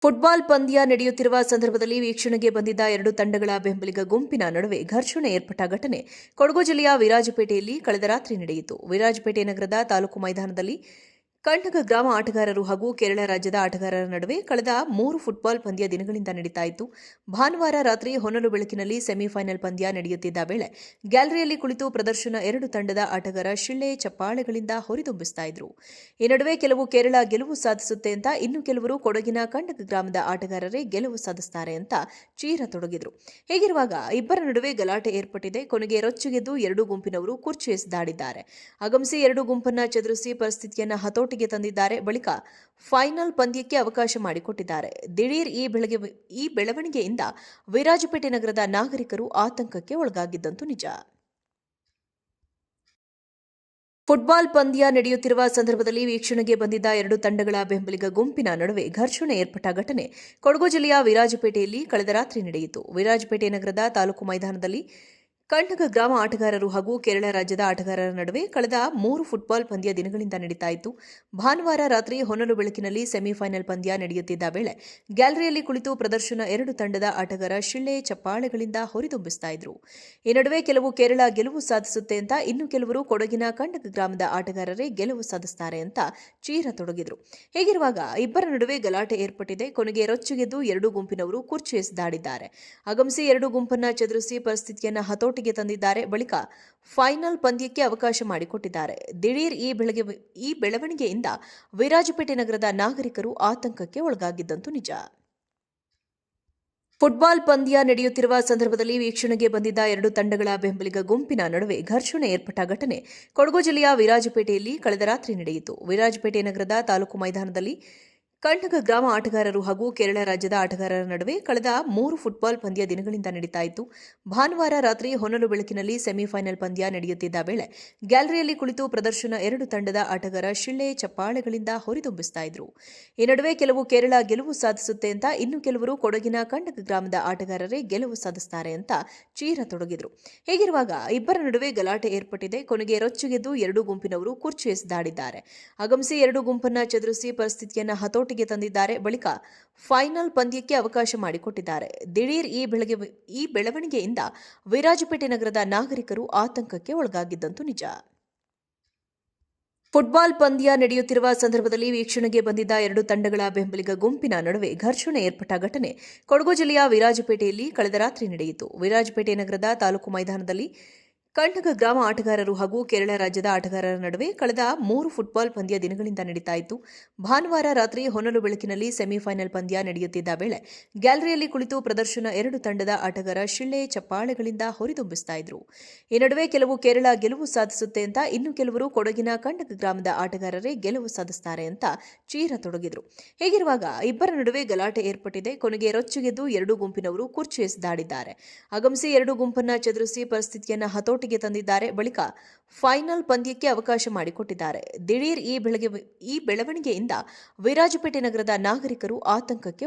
Football ಪಂದ್ಯ ನಡೆಯುತ್ತಿರುವ ಸಂದರ್ಭದಲ್ಲಿ ವೀಕ್ಷಣೆಗೆ ಬಂದಿದ್ದ ಎರಡು ತಂಡಗಳ ಬೆಂಬಲಿಗ ಗುಂಪಿನ ನಡುವೆ ಘರ್ಷಣೆ ಏರ್ಪಟ್ಟ ಘಟನೆ ಕೊಡಗು ಜಿಲ್ಲೆಯ ವಿರಾಜಪೇಟೆಯಲ್ಲಿ ಕಳೆದ ರಾತ್ರಿ ನಡೆಯಿತು. ವಿರಾಜಪೇಟೆ ನಗರದ ತಾಲೂಕು ಮೈದಾನದಲ್ಲಿ ಕಂಠಗ ಗ್ರಾಮ ಆಟಗಾರರು ಹಾಗೂ ಕೇರಳ ರಾಜ್ಯದ ಆಟಗಾರರ ನಡುವೆ ಕಳೆದ 3 ಫುಟ್ಬಾಲ್ ಪಂದ್ಯ ದಿನಗಳಿಂದ ನಡೀತಾ ಇತ್ತು. ಭಾನುವಾರ ರಾತ್ರಿ ಹೊನಲು ಬೆಳಕಿನಲ್ಲಿ ಸೆಮಿಫೈನಲ್ ಪಂದ್ಯ ನಡೆಯುತ್ತಿದ್ದ ವೇಳೆ ಗ್ಯಾಲರಿಯಲ್ಲಿ ಕುಳಿತು ಪ್ರದರ್ಶನ ಎರಡು ತಂಡದ ಆಟಗಾರ ಶಿಳ್ಳೆ ಚಪ್ಪಾಳೆಗಳಿಂದ ಹೊರಿದುಂಬಿಸ್ತಾ ಇದ್ರು. ಈ ನಡುವೆ ಕೆಲವು ಕೇರಳ ಗೆಲುವು ಸಾಧಿಸುತ್ತೆ ಅಂತ, ಇನ್ನು ಕೆಲವರು ಕೊಡಗಿನ ಕಂಠಗ ಗ್ರಾಮದ ಆಟಗಾರರೇ ಗೆಲುವು ಸಾಧಿಸುತ್ತಾರೆ ಅಂತ ಚೀರತೊಡಗಿದ್ರು. ಹೀಗಿರುವಾಗ ಇಬ್ಬರ ನಡುವೆ ಗಲಾಟೆ ಏರ್ಪಟ್ಟಿದೆ. ಕೊನೆಗೆ ರೊಚ್ಚಿಗೆದ್ದು ಎರಡೂ ಗುಂಪಿನವರು ಕುರ್ಚಿ ಎಸೆದಾಡಿದ್ದಾರೆ. ಆಗಮಿಸಿ ಎರಡೂ ಗುಂಪನ್ನ ಚದುರಿಸಿ ಪರಿಸ್ಥಿತಿಯನ್ನು ಹತೋಟಿಗೆ ತಂದಿದ್ದಾರೆ. ಬಳಿಕ ಫೈನಲ್ ಪಂದ್ಯಕ್ಕೆ ಅವಕಾಶ ಮಾಡಿಕೊಟ್ಟಿದ್ದಾರೆ. ದಿಢೀರ್ ಈ ಬೆಳವಣಿಗೆಯಿಂದ ವಿರಾಜಪೇಟೆ ನಗರದ ನಾಗರಿಕರು ಆತಂಕಕ್ಕೆ ಒಳಗಾಗಿದ್ದಂತೂ ನಿಜ. ಫುಟ್ಬಾಲ್ ಪಂದ್ಯ ನಡೆಯುತ್ತಿರುವ ಸಂದರ್ಭದಲ್ಲಿ ವೀಕ್ಷಣೆಗೆ ಬಂದಿದ್ದ ಎರಡು ತಂಡಗಳ ಬೆಂಬಲಿಗ ಗುಂಪಿನ ನಡುವೆ ಘರ್ಷಣೆ ಏರ್ಪಟ್ಟ ಘಟನೆ ಕೊಡಗು ಜಿಲ್ಲೆಯ ವಿರಾಜಪೇಟೆಯಲ್ಲಿ ಕಳೆದ ರಾತ್ರಿ ನಡೆಯಿತು. ವಿರಾಜಪೇಟೆ ನಗರದ ತಾಲೂಕು ಮೈದಾನದಲ್ಲಿ ಕಂಠಗ ಗ್ರಾಮ ಆಟಗಾರರು ಹಾಗೂ ಕೇರಳ ರಾಜ್ಯದ ಆಟಗಾರರ ನಡುವೆ ಕಳೆದ 3 ಫುಟ್ಬಾಲ್ ಪಂದ್ಯ ದಿನಗಳಿಂದ ನಡೀತಾ ಇತ್ತು. ಭಾನುವಾರ ರಾತ್ರಿ ಹೊನಲು ಬೆಳಕಿನಲ್ಲಿ ಸೆಮಿಫೈನಲ್ ಪಂದ್ಯ ನಡೆಯುತ್ತಿದ್ದ ವೇಳೆ ಗ್ಯಾಲರಿಯಲ್ಲಿ ಕುಳಿತು ಪ್ರದರ್ಶನ ಎರಡು ತಂಡದ ಆಟಗಾರ ಶಿಳ್ಳೆ ಚಪ್ಪಾಳೆಗಳಿಂದ ಹೊರಿದುಂಬಿಸ್ತಾ ಇದ್ರು. ಈ ನಡುವೆ ಕೆಲವು ಕೇರಳ ಗೆಲುವು ಸಾಧಿಸುತ್ತೆ ಅಂತ, ಇನ್ನು ಕೆಲವರು ಕೊಡಗಿನ ಕಂಠಗ ಗ್ರಾಮದ ಆಟಗಾರರೇ ಗೆಲುವು ಸಾಧಿಸುತ್ತಾರೆ ಅಂತ ಚೀರತೊಡಗಿದ್ರು. ಹೀಗಿರುವಾಗ ಇಬ್ಬರ ನಡುವೆ ಗಲಾಟೆ ಏರ್ಪಟ್ಟಿದೆ. ಕೊನೆಗೆ ರೊಚ್ಚಿಗೆದ್ದು ಎರಡೂ ಗುಂಪಿನವರು ಕುರ್ಚಿ ಎಸೆದಾಡಿದ್ದಾರೆ. ಆಗಮಿಸಿ ಎರಡೂ ಗುಂಪನ್ನ ಚದುರಿಸಿ ಪರಿಸ್ಥಿತಿಯನ್ನು ಹತೋಟಿಗೆ ತಂದಿದ್ದಾರೆ. ಬಳಿಕ ಫೈನಲ್ ಪಂದ್ಯಕ್ಕೆ ಅವಕಾಶ ಮಾಡಿಕೊಟ್ಟಿದ್ದಾರೆ. ದಿಢೀರ್ ಈ ಬೆಳವಣಿಗೆಯಿಂದ ವಿರಾಜಪೇಟೆ ನಗರದ ನಾಗರಿಕರು ಆತಂಕಕ್ಕೆ ಒಳಗಾಗಿದ್ದಂತೂ ನಿಜ. ಫುಟ್ಬಾಲ್ ಪಂದ್ಯ ನಡೆಯುತ್ತಿರುವ ಸಂದರ್ಭದಲ್ಲಿ ವೀಕ್ಷಣೆಗೆ ಬಂದಿದ್ದ ಎರಡು ತಂಡಗಳ ಬೆಂಬಲಿಗ ಗುಂಪಿನ ನಡುವೆ ಘರ್ಷಣೆ ಏರ್ಪಟ್ಟ ಘಟನೆ ಕೊಡಗು ಜಿಲ್ಲೆಯ ವಿರಾಜಪೇಟೆಯಲ್ಲಿ ಕಳೆದ ರಾತ್ರಿ ನಡೆಯಿತು. ವಿರಾಜಪೇಟೆ ನಗರದ ತಾಲೂಕು ಮೈದಾನದಲ್ಲಿ ಕಂಠಗ ಗ್ರಾಮ ಆಟಗಾರರು ಹಾಗೂ ಕೇರಳ ರಾಜ್ಯದ ಆಟಗಾರರ ನಡುವೆ ಕಳೆದ 3 ಫುಟ್ಬಾಲ್ ಪಂದ್ಯ ದಿನಗಳಿಂದ ನಡೀತಾ ಇತ್ತು. ಭಾನುವಾರ ರಾತ್ರಿ ಹೊನಲು ಬೆಳಕಿನಲ್ಲಿ ಸೆಮಿಫೈನಲ್ ಪಂದ್ಯ ನಡೆಯುತ್ತಿದ್ದ ವೇಳೆ ಗ್ಯಾಲರಿಯಲ್ಲಿ ಕುಳಿತು ಪ್ರದರ್ಶನ ಎರಡು ತಂಡದ ಆಟಗಾರ ಶಿಳ್ಳೆ ಚಪ್ಪಾಳೆಗಳಿಂದ ಹೊರಿದುಂಬಿಸ್ತಾ ಇದ್ರು. ಈ ನಡುವೆ ಕೆಲವು ಕೇರಳ ಗೆಲುವು ಸಾಧಿಸುತ್ತೆ ಅಂತ, ಇನ್ನು ಕೆಲವರು ಕೊಡಗಿನ ಕಂಠಗ ಗ್ರಾಮದ ಆಟಗಾರರೇ ಗೆಲುವು ಸಾಧಿಸುತ್ತಾರೆ ಅಂತ ಚೀರತೊಡಗಿದ್ರು. ಹೀಗಿರುವಾಗ ಇಬ್ಬರ ನಡುವೆ ಗಲಾಟೆ ಏರ್ಪಟ್ಟಿದೆ. ಕೊನೆಗೆ ರೊಚ್ಚಿಗೆದ್ದು ಎರಡೂ ಗುಂಪಿನವರು ಕುರ್ಚಿ ಎಸೆದಾಡಿದ್ದಾರೆ. ಆಗಮಿಸಿ ಎರಡೂ ಗುಂಪನ್ನ ಚದುರಿಸಿ ಪರಿಸ್ಥಿತಿಯನ್ನು ಹತೋಟಿಗೆ ತಂದಿದ್ದಾರೆ. ಬಳಿಕ ಫೈನಲ್ ಪಂದ್ಯಕ್ಕೆ ಅವಕಾಶ ಮಾಡಿಕೊಟ್ಟಿದ್ದಾರೆ. ದಿಢೀರ್ ಈ ಬೆಳವಣಿಗೆಯಿಂದ ವಿರಾಜಪೇಟೆ ನಗರದ ನಾಗರಿಕರು ಆತಂಕಕ್ಕೆ ಒಳಗಾಗಿದ್ದಂತೂ ನಿಜ. ಫುಟ್ಬಾಲ್ ಪಂದ್ಯ ನಡೆಯುತ್ತಿರುವ ಸಂದರ್ಭದಲ್ಲಿ ವೀಕ್ಷಣೆಗೆ ಬಂದಿದ್ದ ಎರಡು ತಂಡಗಳ ಬೆಂಬಲಿಗ ಗುಂಪಿನ ನಡುವೆ ಘರ್ಷಣೆ ಏರ್ಪಟ್ಟ ಘಟನೆ ಕೊಡಗು ಜಿಲ್ಲೆಯ ವಿರಾಜಪೇಟೆಯಲ್ಲಿ ಕಳೆದ ರಾತ್ರಿ ನಡೆಯಿತು. ವಿರಾಜಪೇಟೆ ನಗರದ ತಾಲೂಕು ಮೈದಾನದಲ್ಲಿ ಕಂಠಗ ಗ್ರಾಮ ಆಟಗಾರರು ಹಾಗೂ ಕೇರಳ ರಾಜ್ಯದ ಆಟಗಾರರ ನಡುವೆ ಕಳೆದ 3 ಫುಟ್ಬಾಲ್ ಪಂದ್ಯ ದಿನಗಳಿಂದ ನಡೀತಾ ಇತ್ತು. ಭಾನುವಾರ ರಾತ್ರಿ ಹೊನಲು ಬೆಳಕಿನಲ್ಲಿ ಸೆಮಿಫೈನಲ್ ಪಂದ್ಯ ನಡೆಯುತ್ತಿದ್ದ ವೇಳೆ ಗ್ಯಾಲರಿಯಲ್ಲಿ ಕುಳಿತು ಪ್ರದರ್ಶನ ಎರಡು ತಂಡದ ಆಟಗಾರ ಶಿಳ್ಳೆ ಚಪ್ಪಾಳೆಗಳಿಂದ ಹೊರಿದುಂಬಿಸ್ತಾ ಇದ್ರು. ಈ ನಡುವೆ ಕೆಲವು ಕೇರಳ ಗೆಲುವು ಸಾಧಿಸುತ್ತೆ ಅಂತ, ಇನ್ನು ಕೆಲವರು ಕೊಡಗಿನ ಕಂಠಗ ಗ್ರಾಮದ ಆಟಗಾರರೇ ಗೆಲುವು ಸಾಧಿಸುತ್ತಾರೆ ಅಂತ ಚೀರತೊಡಗಿದ್ರು. ಹೀಗಿರುವಾಗ ಇಬ್ಬರ ನಡುವೆ ಗಲಾಟೆ ಏರ್ಪಟ್ಟಿದೆ. ಕೊನೆಗೆ ರೊಚ್ಚಿಗೆದ್ದು ಎರಡೂ ಗುಂಪಿನವರು ಕುರ್ಚಿ ಎಸೆದಾಡಿದ್ದಾರೆ. ಆಗಮಿಸಿ ಎರಡೂ ಗುಂಪನ್ನ ಚದುರಿಸಿ ಪರಿಸ್ಥಿತಿಯನ್ನು ಹತೋಟಿಗೆ ತಂದಿದ್ದಾರೆ. ಬಳಿಕ ಫೈನಲ್ ಪಂದ್ಯಕ್ಕೆ ಅವಕಾಶ ಮಾಡಿಕೊಟ್ಟಿದ್ದಾರೆ. ದಿಢೀರ್ ಈ ಬೆಳವಣಿಗೆಯಿಂದ ವಿರಾಜಪೇಟೆ ನಗರದ ನಾಗರಿಕರು ಆತಂಕಕ್ಕೆ